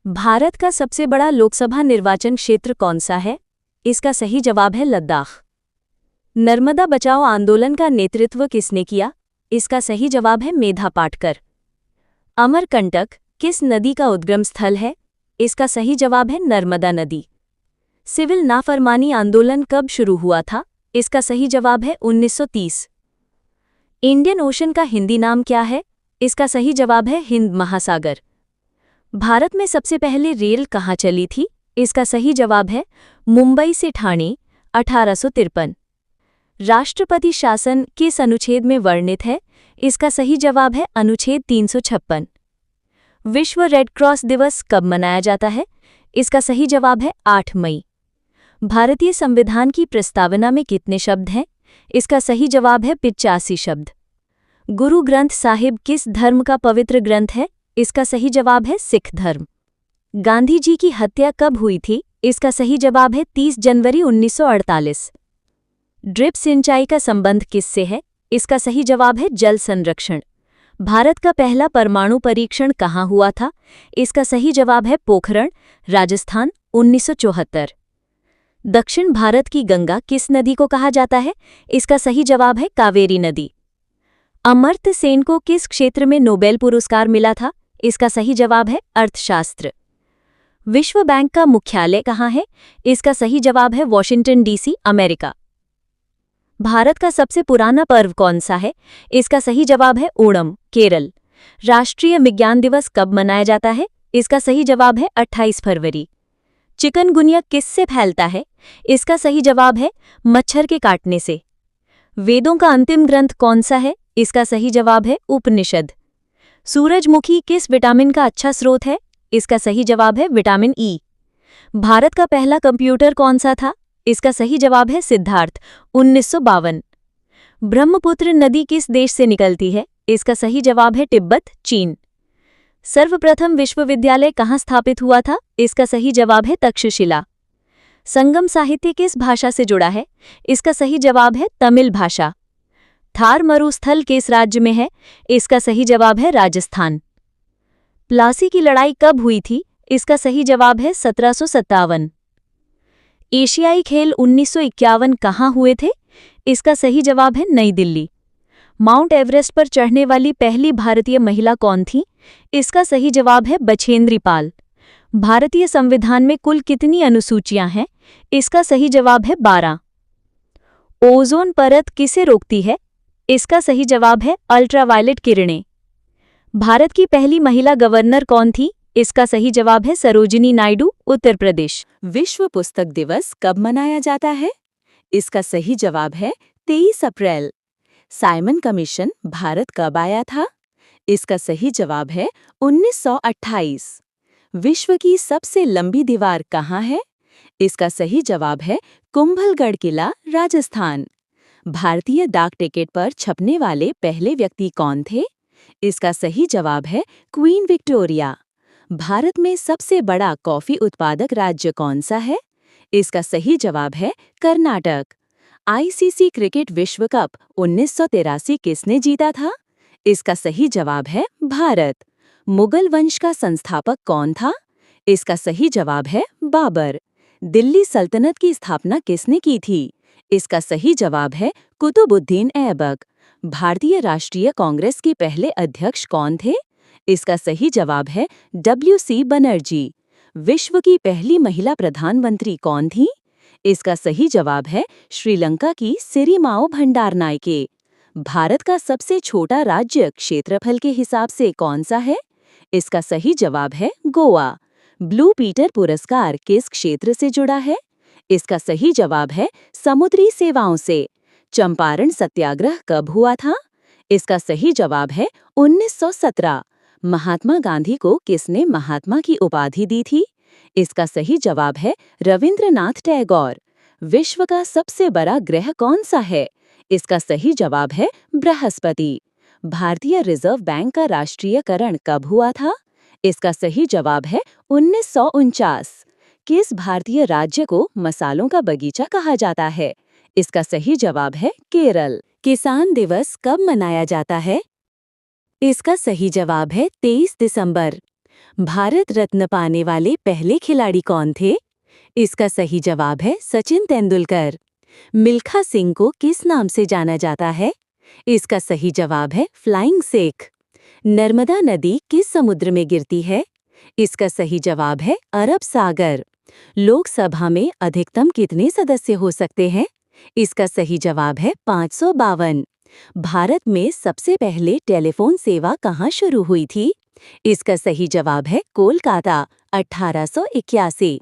भारत का सबसे बड़ा लोकसभा निर्वाचन क्षेत्र कौन सा है? इसका सही जवाब है लद्दाख। नर्मदा बचाओ आंदोलन का नेतृत्व किसने किया? इसका सही जवाब है मेधा पाटकर। अमरकंटक किस नदी का उद्गम स्थल है? इसका सही जवाब है नर्मदा नदी। सिविल नाफरमानी आंदोलन कब शुरू हुआ था? इसका सही जवाब है 1930। इंडियन ओशन का हिंदी नाम क्या है? इसका सही जवाब है हिंद महासागर। भारत में सबसे पहले रेल कहाँ चली थी? इसका सही जवाब है मुंबई से ठाणे 1853। राष्ट्रपति शासन किस अनुच्छेद में वर्णित है? इसका सही जवाब है अनुच्छेद 356। विश्व रेड क्रॉस दिवस कब मनाया जाता है? इसका सही जवाब है 8 मई। भारतीय संविधान की प्रस्तावना में कितने शब्द हैं? इसका सही जवाब है 85 शब्द। गुरु ग्रंथ साहिब किस धर्म का पवित्र ग्रंथ है? इसका सही जवाब है सिख धर्म। गांधी जी की हत्या कब हुई थी? इसका सही जवाब है 30 जनवरी 1948। ड्रिप सिंचाई का संबंध किससे है? इसका सही जवाब है जल संरक्षण। भारत का पहला परमाणु परीक्षण कहाँ हुआ था? इसका सही जवाब है पोखरण, राजस्थान 1974। दक्षिण भारत की गंगा किस नदी को कहा जाता है? इसका सही जवाब है कावेरी नदी। अमर्त्य सेन को किस क्षेत्र में नोबेल पुरस्कार मिला था? इसका सही जवाब है अर्थशास्त्र। विश्व बैंक का मुख्यालय कहाँ है? इसका सही जवाब है वॉशिंगटन डीसी, अमेरिका। भारत का सबसे पुराना पर्व कौन सा है? इसका सही जवाब है ओणम, केरल। राष्ट्रीय विज्ञान दिवस कब मनाया जाता है? इसका सही जवाब है 28 फरवरी। चिकनगुनिया किससे फैलता है? इसका सही जवाब है मच्छर के काटने से। वेदों का अंतिम ग्रंथ कौन सा है? इसका सही जवाब है उपनिषद। सूरजमुखी किस विटामिन का अच्छा स्रोत है? इसका सही जवाब है विटामिन ई। भारत का पहला कंप्यूटर कौन सा था? इसका सही जवाब है सिद्धार्थ 1952। ब्रह्मपुत्र नदी किस देश से निकलती है? इसका सही जवाब है तिब्बत, चीन। सर्वप्रथम विश्वविद्यालय कहाँ स्थापित हुआ था? इसका सही जवाब है तक्षशिला। संगम साहित्य किस भाषा से जुड़ा है? इसका सही जवाब है तमिल भाषा। थार मरुस्थल किस राज्य में है? इसका सही जवाब है राजस्थान। प्लासी की लड़ाई कब हुई थी? इसका सही जवाब है 1757। एशियाई खेल 1951 कहाँ हुए थे? इसका सही जवाब है नई दिल्ली। माउंट एवरेस्ट पर चढ़ने वाली पहली भारतीय महिला कौन थी? इसका सही जवाब है बछेंद्री पाल। भारतीय संविधान में कुल कितनी अनुसूचियां हैं? इसका सही जवाब है 12। ओजोन परत किसे रोकती है? इसका सही जवाब है अल्ट्रावायलेट किरणें। भारत की पहली महिला गवर्नर कौन थी? इसका सही जवाब है सरोजिनी नायडू, उत्तर प्रदेश। विश्व पुस्तक दिवस कब मनाया जाता है? इसका सही जवाब है 23 अप्रैल। साइमन कमीशन भारत कब आया था? इसका सही जवाब है 1928। विश्व की सबसे लंबी दीवार कहाँ है? इसका सही जवाब है कुंभलगढ़ किला, राजस्थान। भारतीय डाक टिकट पर छपने वाले पहले व्यक्ति कौन थे? इसका सही जवाब है क्वीन विक्टोरिया। भारत में सबसे बड़ा कॉफी उत्पादक राज्य कौन सा है? इसका सही जवाब है कर्नाटक। आईसीसी क्रिकेट विश्व कप 1983 किसने जीता था? इसका सही जवाब है भारत। मुगल वंश का संस्थापक कौन था? इसका सही जवाब है बाबर। दिल्ली सल्तनत की स्थापना किसने की थी? इसका सही जवाब है कुतुबुद्दीन ऐबक। भारतीय राष्ट्रीय कांग्रेस के पहले अध्यक्ष कौन थे? इसका सही जवाब है WC बनर्जी। विश्व की पहली महिला प्रधानमंत्री कौन थी? इसका सही जवाब है श्रीलंका की सिरिमाओ भंडारनायके। भारत का सबसे छोटा राज्य क्षेत्रफल के हिसाब से कौन सा है? इसका सही जवाब है गोवा। ब्लू पीटर पुरस्कार किस क्षेत्र से जुड़ा है? इसका सही जवाब है समुद्री सेवाओं से। चंपारण सत्याग्रह कब हुआ था? इसका सही जवाब है 1917। महात्मा गांधी को किसने महात्मा की उपाधि दी थी? इसका सही जवाब है रविंद्रनाथ टैगोर। विश्व का सबसे बड़ा ग्रह कौन सा है? इसका सही जवाब है बृहस्पति। भारतीय रिजर्व बैंक का राष्ट्रीयकरण कब हुआ था? इसका सही जवाब है 1949। किस भारतीय राज्य को मसालों का बगीचा कहा जाता है? इसका सही जवाब है केरल। किसान दिवस कब मनाया जाता है? इसका सही जवाब है 23 दिसंबर। भारत रत्न पाने वाले पहले खिलाड़ी कौन थे? इसका सही जवाब है सचिन तेंदुलकर। मिल्खा सिंह को किस नाम से जाना जाता है? इसका सही जवाब है फ्लाइंग सिख। नर्मदा नदी किस समुद्र में गिरती है? इसका सही जवाब है अरब सागर। लोकसभा में अधिकतम कितने सदस्य हो सकते हैं? इसका सही जवाब है 552। भारत में सबसे पहले टेलीफोन सेवा कहाँ शुरू हुई थी? इसका सही जवाब है कोलकाता, 1881।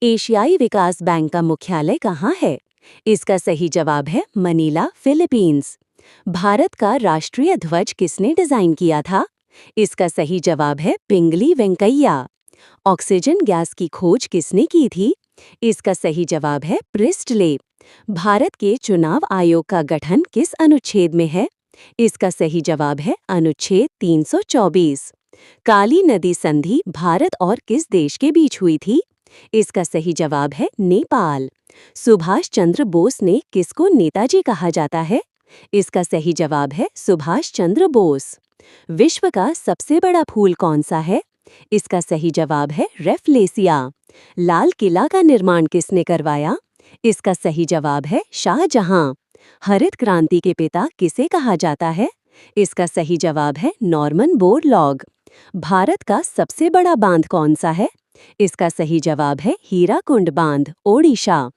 एशियाई विकास बैंक का मुख्यालय कहाँ है? इसका सही जवाब है मनीला, फिलीपींस। भारत का राष्ट्रीय ध्वज किसने डिजाइन किया था? इसका सही जवाब है पिंगली वेंकैया। ऑक्सीजन गैस की खोज किसने की थी? इसका सही जवाब है प्रिस्टले। भारत के चुनाव आयोग का गठन किस अनुच्छेद में है? इसका सही जवाब है अनुच्छेद 324। काली नदी संधि भारत और किस देश के बीच हुई थी? इसका सही जवाब है नेपाल। सुभाष चंद्र बोस ने किसको नेताजी कहा जाता है? इसका सही जवाब है सुभाष चंद्र बोस। विश्व का सबसे बड़ा फूल कौन सा है? इसका सही जवाब है रेफलेसिया। लाल किला का निर्माण किसने करवाया? इसका सही जवाब है शाहजहां। हरित क्रांति के पिता किसे कहा जाता है? इसका सही जवाब है नॉर्मन बोरलॉग। भारत का सबसे बड़ा बांध कौन सा है? इसका सही जवाब है हीराकुंड बांध, ओडिशा।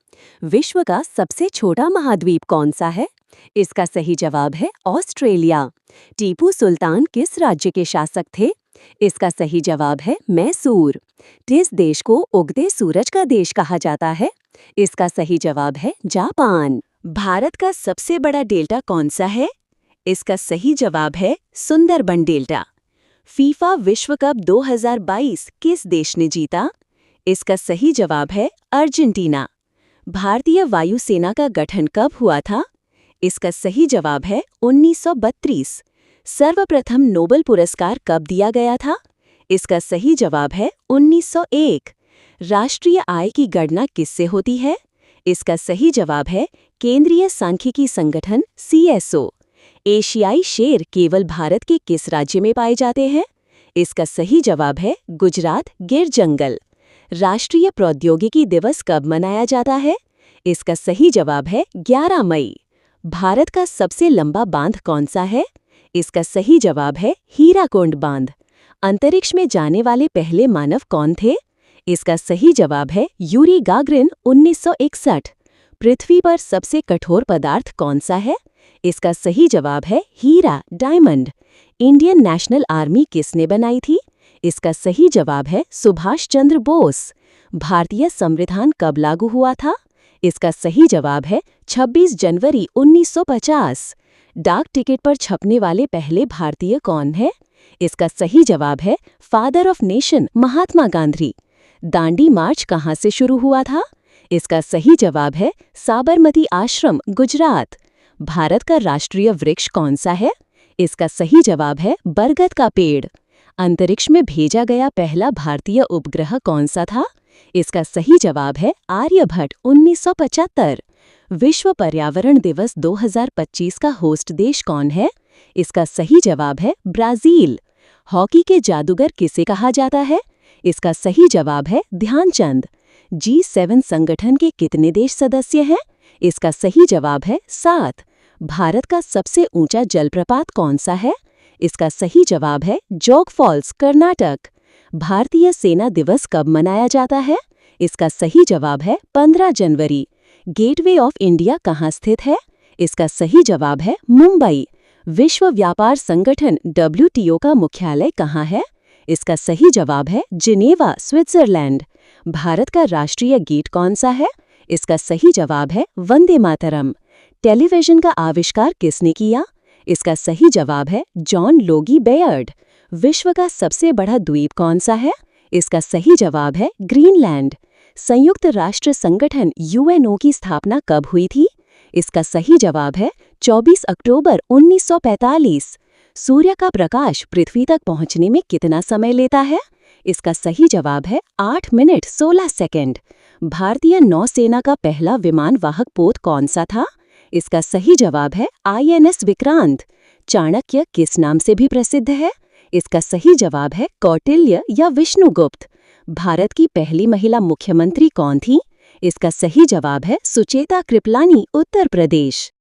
विश्व का सबसे छोटा महाद्वीप कौन सा है? इसका सही जवाब है ऑस्ट्रेलिया। टीपू सुल्तान किस राज्य के शासक थे? इसका सही जवाब है मैसूर। किस देश को उगते सूरज का देश कहा जाता है? इसका सही जवाब है जापान। भारत का सबसे बड़ा डेल्टा कौन सा है? इसका सही जवाब है सुंदरबन डेल्टा। फीफा विश्व कप 2022 किस देश ने जीता? इसका सही जवाब है अर्जेंटीना। भारतीय वायुसेना का गठन कब हुआ था? इसका सही जवाब है 1932। सर्वप्रथम नोबेल पुरस्कार कब दिया गया था? इसका सही जवाब है 1901। राष्ट्रीय आय की गणना किससे होती है? इसका सही जवाब है केंद्रीय सांख्यिकी संगठन CSO। एशियाई शेर केवल भारत के किस राज्य में पाए जाते हैं? इसका सही जवाब है गुजरात, गिर जंगल। राष्ट्रीय प्रौद्योगिकी दिवस कब मनाया जाता है? इसका सही जवाब है 11 मई। भारत का सबसे लंबा बांध कौन सा है? इसका सही जवाब है हीराकुंड बांध। अंतरिक्ष में जाने वाले पहले मानव कौन थे? इसका सही जवाब है यूरी गागरिन, 1961। पृथ्वी पर सबसे कठोर पदार्थ कौन सा है? इसका सही जवाब है हीरा, डायमंड। इंडियन नेशनल आर्मी किसने बनाई थी? इसका सही जवाब है सुभाष चंद्र बोस। भारतीय संविधान कब लागू हुआ था? इसका सही जवाब है 26 जनवरी 1950। डाक टिकट पर छपने वाले पहले भारतीय कौन है? इसका सही जवाब है father of nation, Mahatma Gandhi. Dandi मार्च कहाँ से शुरू हुआ था? इसका सही जवाब है साबरमती आश्रम, गुजरात। भारत का राष्ट्रीय वृक्ष कौन सा है? इसका सही जवाब है बरगद का पेड़। अंतरिक्ष में भेजा गया पहला भारतीय उपग्रह कौन सा था? इसका सही जवाब है आर्यभट्ट, 1975। विश्व पर्यावरण दिवस 2025 का होस्ट देश कौन है? इसका सही जवाब है ब्राजील। हॉकी के जादूगर किसे कहा जाता है? इसका सही जवाब है ध्यानचंद। G7 संगठन के कितने देश सदस्य हैं? इसका सही जवाब है 7। भारत का सबसे ऊंचा जलप्रपात कौन सा है? इसका सही जवाब है जोग फॉल्स, कर्नाटक। भारतीय सेना दिवस कब मनाया जाता है? इसका सही जवाब है 15 जनवरी। गेटवे ऑफ इंडिया कहाँ स्थित है? इसका सही जवाब है मुंबई। विश्व व्यापार संगठन WTO का मुख्यालय कहाँ है? इसका सही जवाब है जिनेवा, स्विट्जरलैंड। भारत का राष्ट्रीय गीत कौन सा है? इसका सही जवाब है वंदे मातरम। टेलीविजन का आविष्कार किसने किया? इसका सही जवाब है जॉन लोगी बेयर्ड। विश्व का सबसे बड़ा द्वीप कौन सा है? इसका सही जवाब है ग्रीनलैंड। संयुक्त राष्ट्र संगठन UNO की स्थापना कब हुई थी? इसका सही जवाब है 24 अक्टूबर 1945। सूर्य का प्रकाश पृथ्वी तक पहुंचने में कितना समय लेता है? इसका सही जवाब है 8 मिनट 16 सेकंड। भारतीय नौसेना का पहला विमान वाहक पोत कौन सा था? इसका सही जवाब है INS विक्रांत। चाणक्य किस नाम से भी प्रसिद्ध है? इसका सही जवाब है कौटिल्य या विष्णुगुप्त। भारत की पहली महिला मुख्यमंत्री कौन थी? इसका सही जवाब है सुचेता कृपलानी, उत्तर प्रदेश।